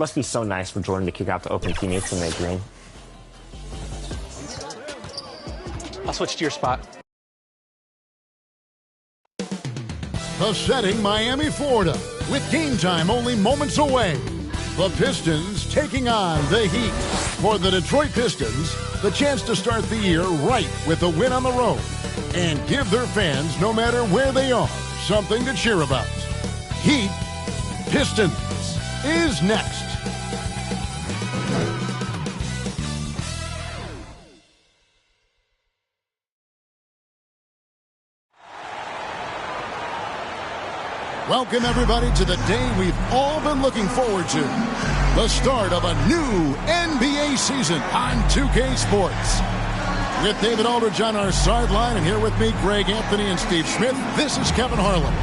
Must be so nice for Jordan to kick out the open teammates when they green. I'll switch to your spot. The setting, Miami, Florida, with game time only moments away. The Pistons taking on the Heat. For the Detroit Pistons, the chance to start the year right with a win on the road and give their fans, no matter where they are, something to cheer about. Heat Pistons is next. Welcome, everybody, to the day we've all been looking forward to. The start of a new NBA season on 2K Sports. With David Aldridge on our sideline, and here with me, Greg Anthony and Steve Smith, this is Kevin Harlan.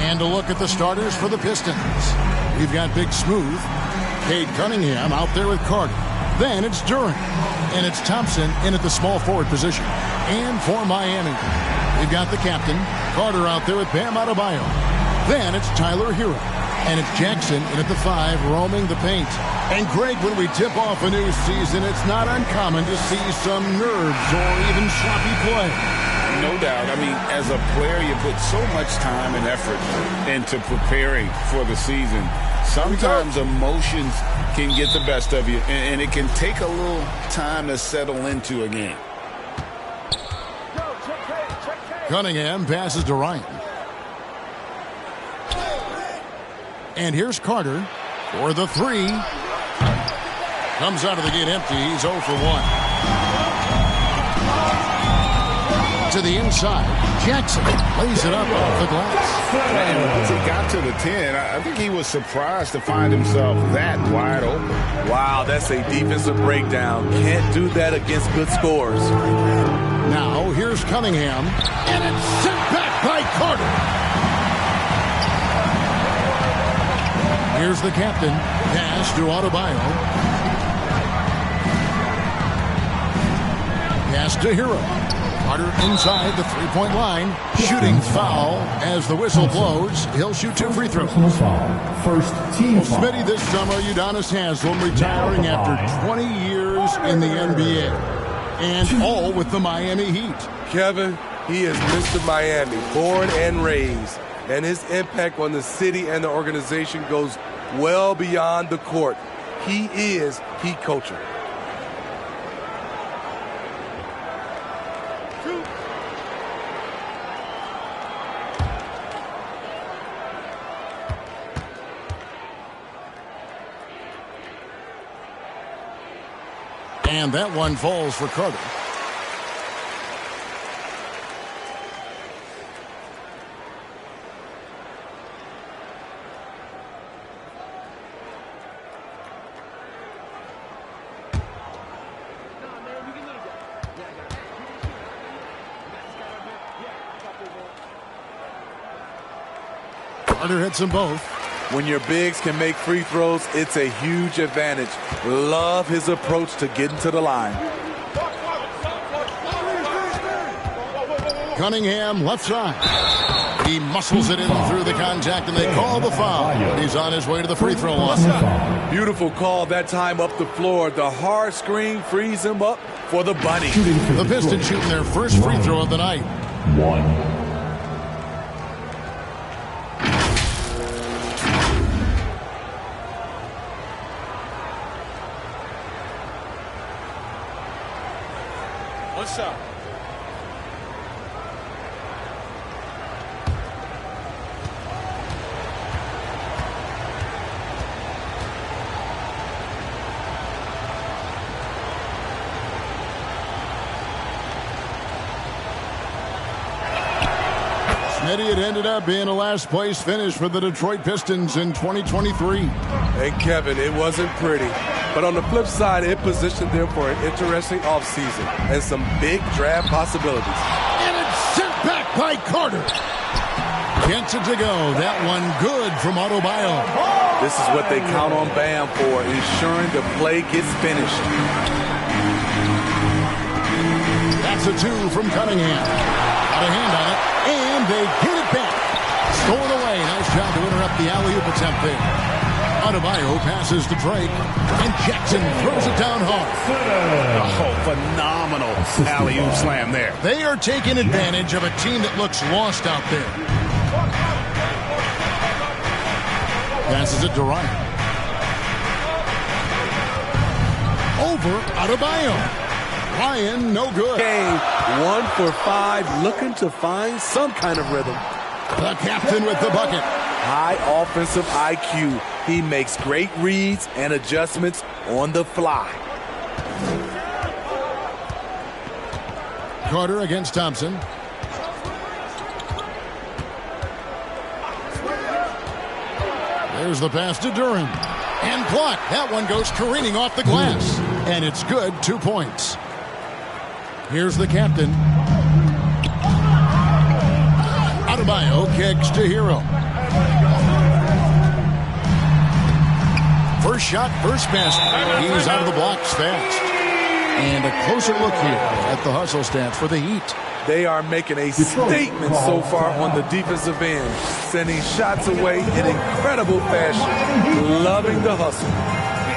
And a look at the starters for the Pistons. We've got Big Smooth, Cade Cunningham out there with Carter. Then it's Durant, and it's Thompson in at the small forward position. And for Miami, we've got the captain, Carter, out there with Bam Adebayo. Then it's Tyler Hero, and it's Jackson in at the 5, roaming the paint. And Greg, when we tip off a new season, it's not uncommon to see some nerves or even sloppy play. No doubt. I mean, as a player, you put so much time and effort into preparing for the season. Sometimes emotions can get the best of you, and it can take a little time to settle into a game. Cunningham passes to Ryan. And here's Carter for the 3. Comes out of the gate empty. He's 0 for 1. To the inside. Jackson lays it up off the glass. And once he got to the 10, I think he was surprised to find himself that wide open. Wow, that's a defensive breakdown. Can't do that against good scores. Now here's Cunningham. And it's sent back by Carter. Here's the captain. Pass to Adebayo. Pass to Hero. Carter inside the three-point line. Shooting foul as the whistle blows. He'll shoot 2 free throws. First team foul. Smitty, this summer, Udonis Haslem retiring after 20 years in the NBA. And all with the Miami Heat. Kevin, he is Mr. Miami, born and raised. And his impact on the city and the organization goes well beyond the court. He is Heat culture. And that one falls for Carter. Carter hits them both. When your bigs can make free throws, it's a huge advantage. Love his approach to getting to the line. Cunningham left side. He muscles it in through the contact, and they call the foul. But he's on his way to the free throw line. Beautiful call that time up the floor. The hard screen frees him up for the bunny. The Pistons shooting their first free throw of the night. 1. What's up? Smitty, it ended up being a last place finish for the Detroit Pistons in 2023. And Kevin, it wasn't pretty. But on the flip side, it positioned them for an interesting offseason and some big draft possibilities. And it's sent back by Carter. Gets it to go. That one good from Adebayo. This is what they count on Bam for, ensuring the play gets finished. That's a 2 from Cunningham. Got a hand on it, and they get it back. Stolen away. Nice job to interrupt the alley-oop attempt there. Adebayo passes to Drake, and Jackson throws it down hard. Oh, phenomenal alley-oop slam there. They are taking advantage of a team that looks lost out there. Passes it to Ryan. Over Adebayo. Ryan, no good. Game 1 for 5, looking to find some kind of rhythm. The captain with the bucket. High offensive IQ. He makes great reads and adjustments on the fly. Carter against Thompson. There's the pass to Duran. And blocked. That one goes careening off the glass. And it's good, 2 points. Here's the captain. Adebayo kicks to Hero. First shot, first pass. He's out of the blocks fast. And a closer look here at the hustle stats for the Heat. They are making a statement so far on the defensive end, sending shots away in incredible fashion, loving the hustle.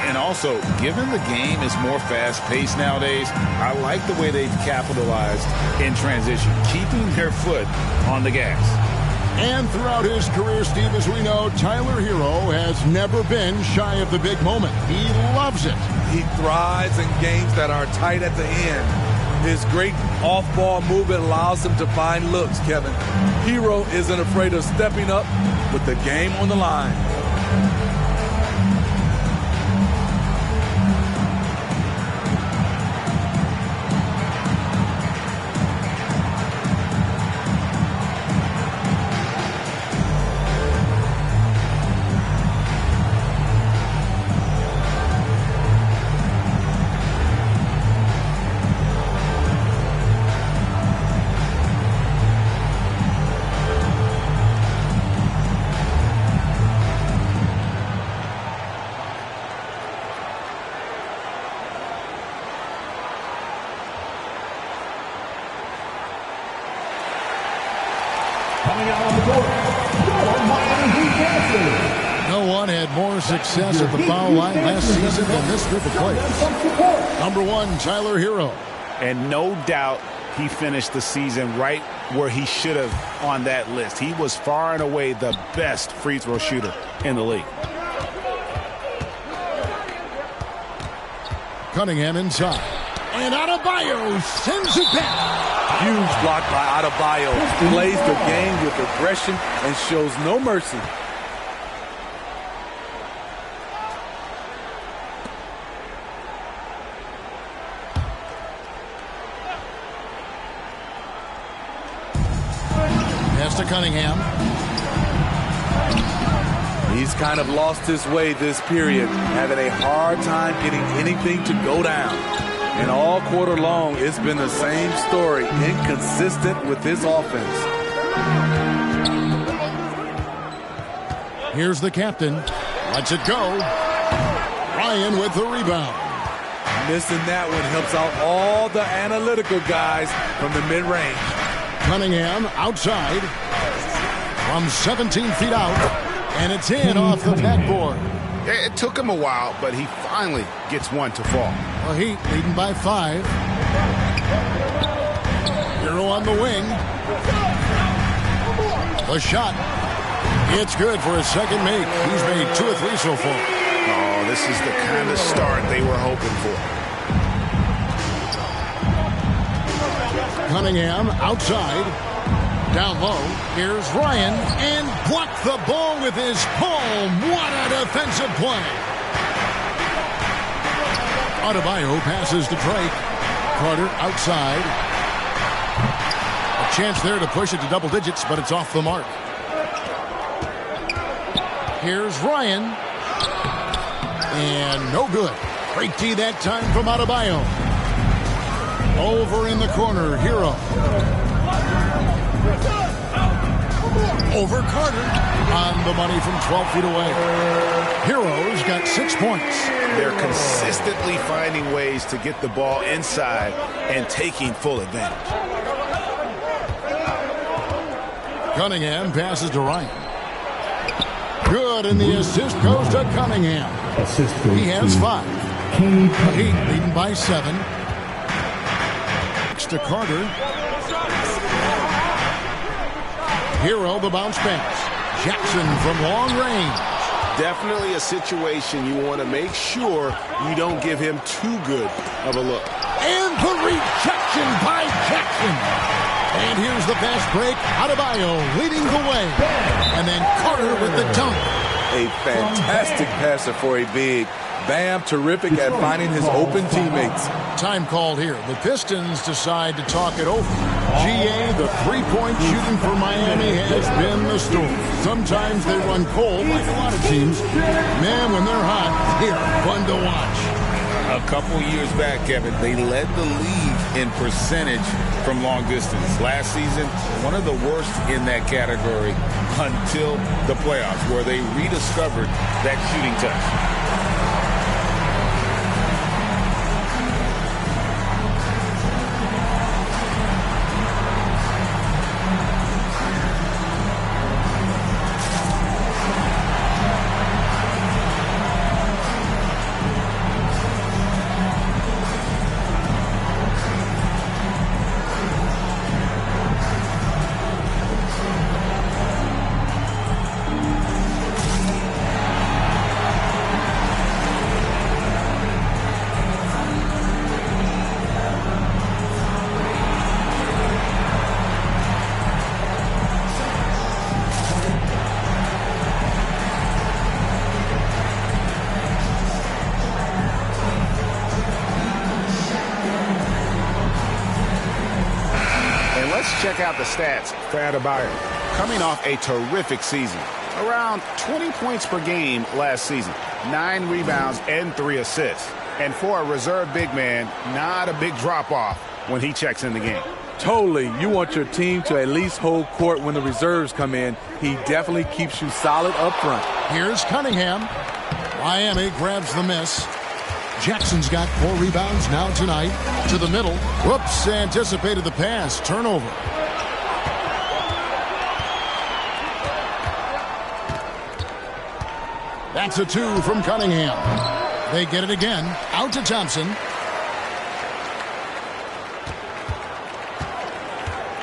And also, given the game is more fast-paced nowadays, I like the way they've capitalized in transition, keeping their foot on the gas. And throughout his career, Steve, as we know, Tyler Hero has never been shy of the big moment. He loves it. He thrives in games that are tight at the end. His great off-ball movement allows him to find looks, Kevin. Hero isn't afraid of stepping up with the game on the line. No one had more success at the foul line last season than this group of players. Number 1, Tyler Hero. And no doubt he finished the season right where he should have on that list. He was far and away the best free throw shooter in the league. Cunningham inside. And Adebayo sends it back. Huge block by Adebayo. Plays the game with aggression and shows no mercy. Pass to Cunningham. He's kind of lost his way this period, having a hard time getting anything to go down. And all quarter long, it's been the same story, inconsistent with his offense. Here's the captain. Lets it go. Ryan with the rebound. Missing that one helps out all the analytical guys from the mid-range. Cunningham outside from 17 feet out, and it's in off the backboard. It took him a while, but he finally gets one to fall. Well, Heat leading by 5. Hero on the wing. The shot. It's good for his second make. He's made 2 or 3 so far. Oh, this is the kind of start they were hoping for. Cunningham outside. Down low. Here's Ryan. And blocked the ball with his palm. What a defensive play. Adebayo passes to Drake. Carter outside. A chance there to push it to double digits, but it's off the mark. Here's Ryan. And no good. Great D that time from Adebayo. Over in the corner, Hero. Over Carter. On the money from 12 feet away. Hero's got 6 points. They're consistently finding ways to get the ball inside and taking full advantage. Cunningham passes to Ryan. Good, and the assist goes to Cunningham. Assist goes He has to 5. Kenny The Heat leading by 7. Next to Carter. Hero the bounce pass. Jackson from long range. Definitely a situation you want to make sure you don't give him too good of a look. And the rejection by Jackson. And here's the fast break. Adebayo leading the way. And then Carter with the dunk. A fantastic passer for a big. Bam, terrific at finding his open teammates. Time called here. The Pistons decide to talk it over. GA, the three-point shooting for Miami has been the story. Sometimes they run cold like a lot of teams. Man, when they're hot, they're fun to watch. A couple years back, Kevin, they led the league in percentage from long distance. Last season, one of the worst in that category until the playoffs, where they rediscovered that shooting touch. Check out the stats for Adebayo. Coming off a terrific season. Around 20 points per game last season. 9 rebounds and 3 assists. And for a reserve big man, not a big drop-off when he checks in the game. Totally. You want your team to at least hold court when the reserves come in. He definitely keeps you solid up front. Here's Cunningham. Miami grabs the miss. Jackson's got 4 rebounds now tonight. To the middle. Whoops, anticipated the pass. Turnover. That's a 2 from Cunningham. They get it again. Out to Thompson.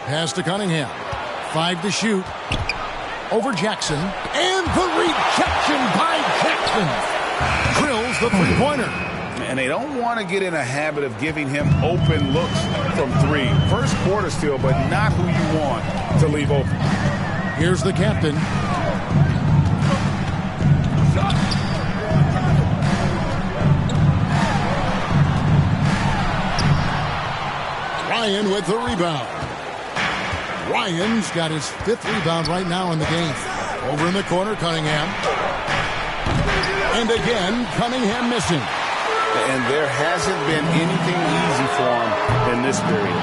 Pass to Cunningham. 5 to shoot. Over Jackson. And the rejection by Jackson. Drills the three-pointer. And they don't want to get in a habit of giving him open looks from 3. First quarter still, but not who you want to leave open. Here's the captain. Ryan with the rebound. Ryan's got his 5th rebound right now in the game. Over in the corner, Cunningham. And again, Cunningham missing. And there hasn't been anything easy for him in this period.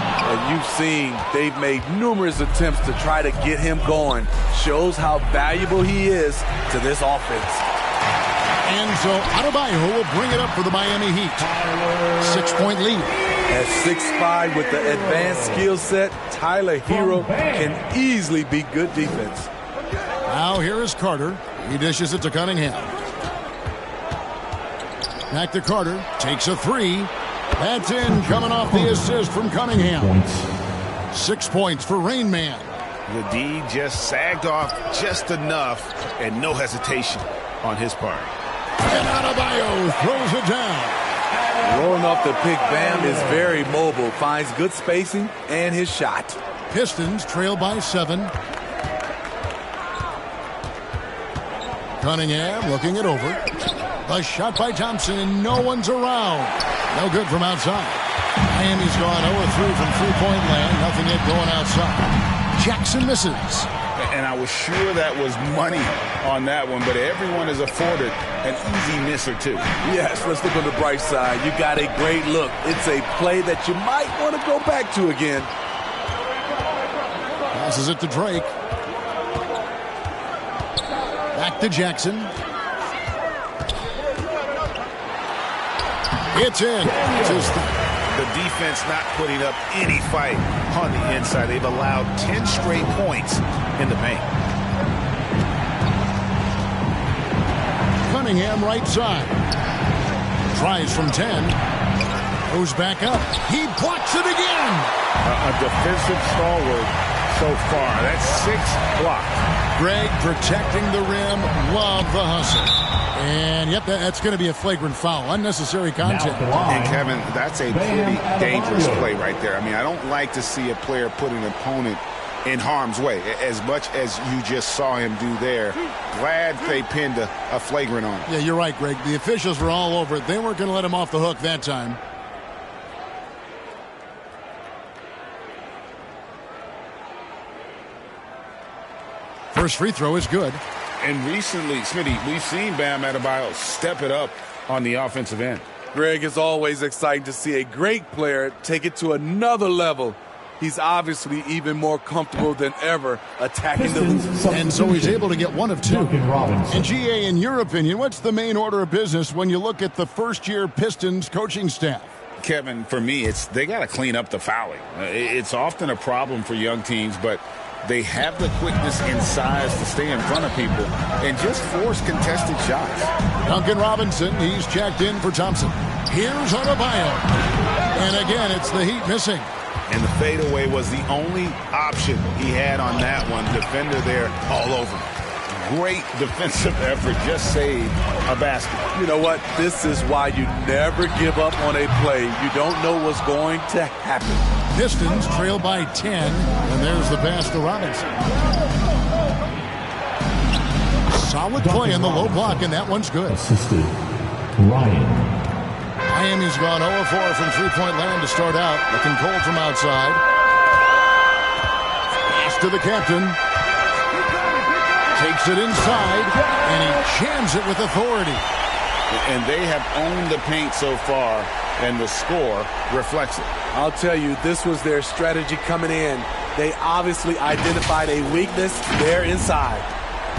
You've seen they've made numerous attempts to try to get him going. Shows how valuable he is to this offense. And so Adebayo will bring it up for the Miami Heat. 6-point lead. At 6'5" with the advanced skill set, Tyler Hero can easily be good defense. Now here is Carter. He dishes it to Cunningham. Back to Carter. Takes a 3. That's in, coming off the assist from Cunningham. 6 points for Rain Man. The D just sagged off just enough, and no hesitation on his part. And Adebayo throws it down. Rolling off the pick, Bam is very mobile, finds good spacing and his shot. Pistons trail by 7. Cunningham looking it over. A shot by Thompson, and no one's around. No good from outside. Miami's gone 0-3 from three-point land. Nothing yet going outside. Jackson misses. And I was sure that was money on that one, but everyone is afforded an easy miss or 2. Yes, let's look on the bright side. You got a great look. It's a play that you might want to go back to again. Passes it to Drake. Back to Jackson. It's in. The defense not putting up any fight on the inside. They've allowed 10 straight points in the paint. Cunningham right side. Tries from 10. Goes back up. He blocks it again. A defensive stalwart so far. That's 6 blocks. Greg protecting the rim. Love the hustle. And, yep, that's going to be a flagrant foul. Unnecessary contact. And, Kevin, that's a pretty dangerous play right there. I mean, I don't like to see a player put an opponent in harm's way, as much as you just saw him do there. Glad they pinned a flagrant on him. Yeah, you're right, Greg. The officials were all over it. They weren't going to let him off the hook that time. First free throw is good. And recently, Smitty, we've seen Bam Adebayo step it up on the offensive end. Greg, it's always exciting to see a great player take it to another level. He's obviously even more comfortable than ever attacking the hoop. And so he's able to get one of two. And GA, in your opinion, what's the main order of business when you look at the first-year Pistons coaching staff? Kevin, for me, they got to clean up the fouling. It's often a problem for young teams, but they have the quickness and size to stay in front of people and just force contested shots. Duncan Robinson, he's checked in for Thompson. Here's Adebayo. And again, it's the Heat missing. And the fadeaway was the only option he had on that one. Defender there all over. Great defensive effort. Just saved a basket. You know what? This is why you never give up on a play. You don't know what's going to happen. Pistons trail by 10, and there's the pass to Robinson. Solid play in the low block, and that one's good. Assisted Ryan. Miami's gone 0-4 from three-point land to start out. Looking cold from outside. Pass to the captain. Takes it inside, and he jams it with authority. And they have owned the paint so far, and the score reflects it. I'll tell you, this was their strategy coming in. They obviously identified a weakness there inside.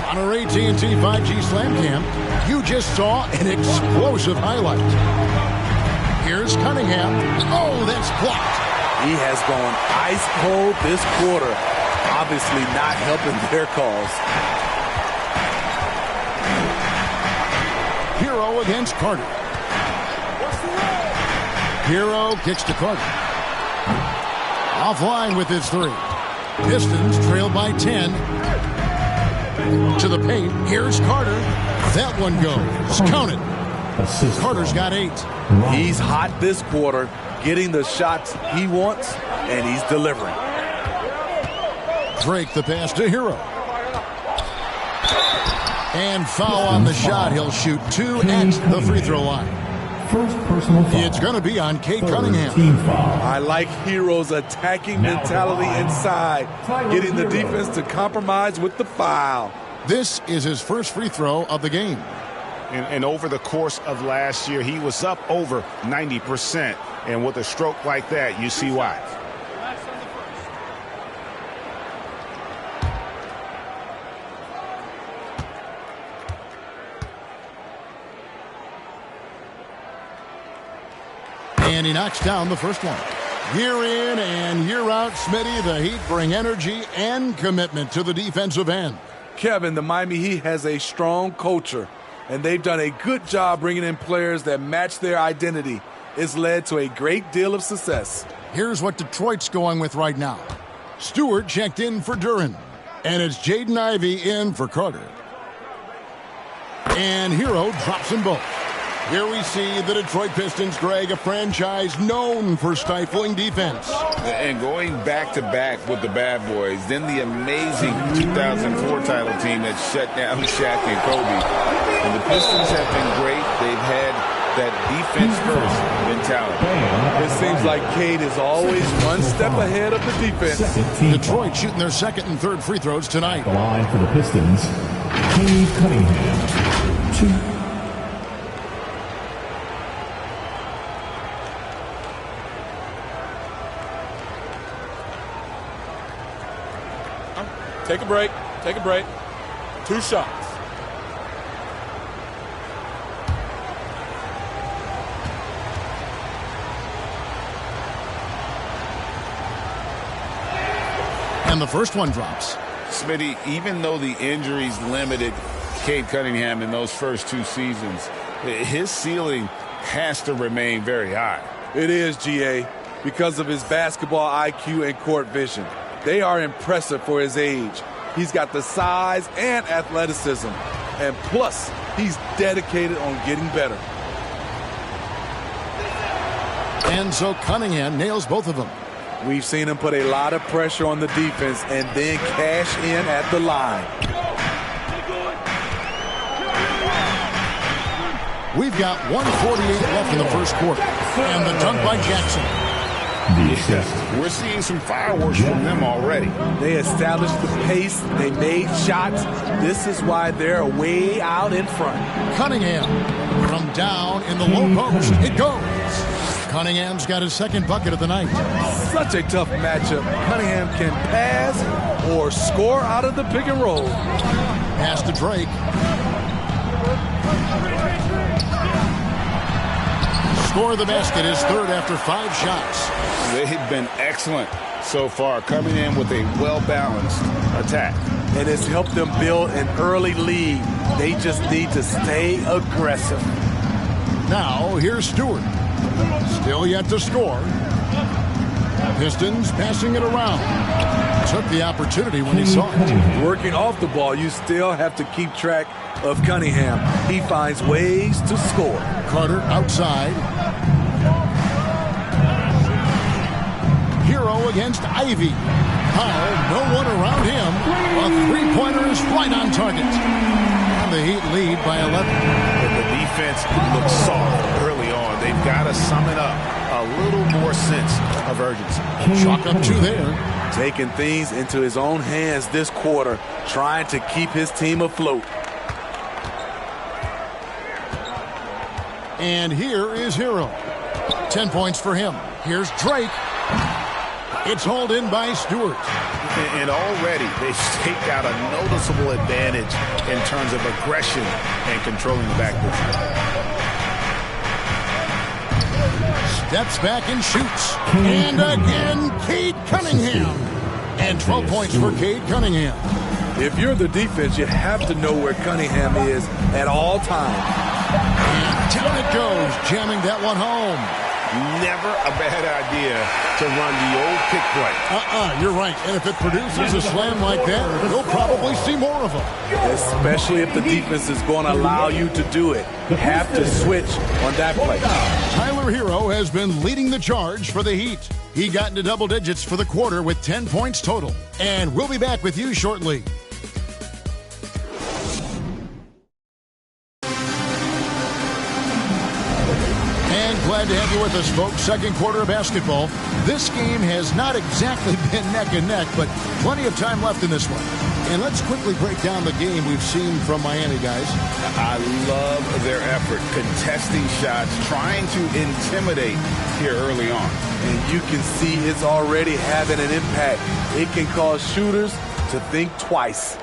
On our AT&T 5G Slam Cam, you just saw an explosive highlight. Here's Cunningham. Oh, that's blocked. He has gone ice cold this quarter. Obviously not helping their cause. Hero against Carter. Hero kicks to Carter. Offline with his three. Pistons trail by 10. To the paint. Here's Carter. That one goes. Count it. Carter's got 8. He's hot this quarter, getting the shots he wants, and he's delivering. Drake the pass to Hero. And foul on the shot. He'll shoot 2 at the free throw line. First personal foul. It's going to be on Kate Cunningham. Team foul. I like Hero's attacking mentality inside, getting the defense to compromise with the foul. This is his first free throw of the game. And over the course of last year, he was up over 90%. And with a stroke like that, you see why. And he knocks down the first one. Year in and year out, Smitty, the Heat bring energy and commitment to the defensive end. Kevin, the Miami Heat has a strong culture, and they've done a good job bringing in players that match their identity. It's led to a great deal of success. Here's what Detroit's going with right now. Stewart checked in for Duren, and it's Jaden Ivey in for Carter. And Hero drops them both. Here we see the Detroit Pistons, Greg, a franchise known for stifling defense. And going back-to-back with the bad boys, then the amazing 2004 title team that shut down Shaq and Kobe. And the Pistons have been great. They've had that defense-first mentality. It seems like Cade is always one step ahead of the defense. Detroit shooting their second and third free throws tonight. The line for the Pistons, Kate Cunningham. 2. Take a break. Take a break. 2 shots. And the first one drops. Smitty, even though the injuries limited Cade Cunningham in those first 2 seasons, his ceiling has to remain very high. It is, GA, because of his basketball IQ and court vision. They are impressive for his age. He's got the size and athleticism. And plus, he's dedicated on getting better. And so Cunningham nails both of them. We've seen him put a lot of pressure on the defense and then cash in at the line. We've got 1:48 left in the first quarter. And the dunk by Jackson. The assist. We're seeing some fireworks from them already. They established the pace. They made shots. This is why they're way out in front. Cunningham from down in the low post. It goes. Cunningham's got his second bucket of the night. Such a tough matchup. Cunningham can pass or score out of the pick and roll. Pass to Drake. Score the basket, his third after 5 shots. They've been excellent so far, coming in with a well-balanced attack. And it's helped them build an early lead. They just need to stay aggressive. Now, here's Stewart. Still yet to score. Pistons passing it around. Took the opportunity when he saw it. Working off the ball, you still have to keep track of Cunningham. He finds ways to score. Carter outside. Hero against Ivy. Powell, no one around him. A three-pointer is right on target. And the Heat lead by 11. But the defense looks soft early on. They've got to sum it up. A little more sense of urgency. Chalk up 2 there. Taking things into his own hands this quarter, trying to keep his team afloat. And here is Hero. 10 points for him. Here's Drake. It's hauled in by Stewart. And already they've staked out a noticeable advantage in terms of aggression and controlling the backcourt. Steps back and shoots. And again, Cade Cunningham. And 12 points for Cade Cunningham. If you're the defense, you have to know where Cunningham is at all times. And down it goes, jamming that one home. Never a bad idea to run the old pick play. You're right. And if it produces a slam like that, you'll probably see more of them. Especially if the defense is going to allow you to do it. You have to switch on that play. Tyler Hero has been leading the charge for the Heat. He got into double digits for the quarter with 10 points total. And we'll be back with you shortly. Glad to have you with us, folks. Second quarter of basketball. This game has not exactly been neck and neck, but plenty of time left in this one. And let's quickly break down the game we've seen from Miami, guys. I love their effort, contesting shots, trying to intimidate here early on. And you can see it's already having an impact. It can cause shooters to think twice.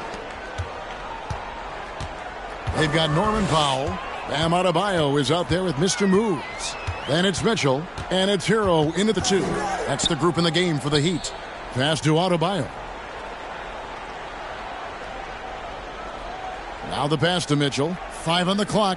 They've got Norman Powell. Bam Adebayo is out there with Mr. Moves. Then it's Mitchell, and it's Hero into the 2. That's the group in the game for the Heat. Pass to Adebayo. Now the pass to Mitchell. 5 on the clock.